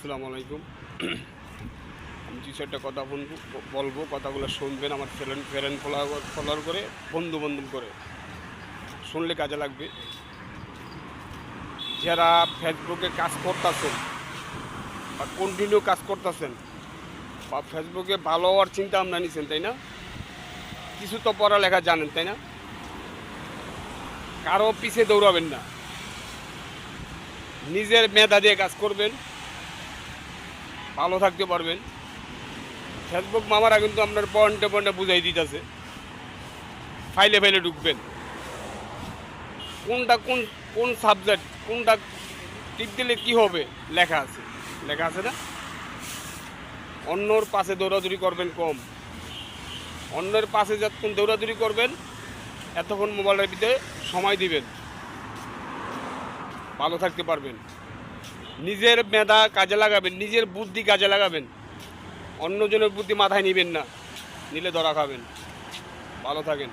আসসালামু আলাইকুম। আমি কিছু একটা কথা বলবো, কথাগুলো শুনবেন আমার ফ্রেন্ড ফলোয়ার করে, বন্ধু বান্ধব করে শুনলে কাজে লাগবে। যারা ফেসবুকে কাজ করতেছেন বা কন্টিনিউ কাজ করতেছেন বা ফেসবুকে ভালো হওয়ার চিন্তা ভাবনা নিছেন, তাই না? কিছু তো পড়ালেখা জানেন, তাই না? কারো পিছে দৌড়াবেন না, নিজের মেধা দিয়ে কাজ করবেন, ভালো থাকতে পারবেন। ফেসবুক মামারা কিন্তু আপনার পয়েন্টে পয়েন্টে বুঝাই দিতেছে, ফাইলে ফাইলে ঢুকবেন, কোনটা কোন কোন সাবজেক্ট, কোনটা টিপ দিলে কী হবে লেখা আছে, লেখা আছে না? অন্যর পাশে দৌড়াদৌড়ি করবেন কম, অন্যের পাশে যতক্ষণ দৌড়াদৌড়ি করবেন এতক্ষণ মোবাইলের ভিতরে সময় দিবেন, ভালো থাকতে পারবেন। নিজের মেধা কাজে লাগাবেন, নিজের বুদ্ধি কাজে লাগাবেন, অন্যজনের বুদ্ধি মাথায় নেবেন না, নিলে ধরা খাবেন। ভালো থাকেন।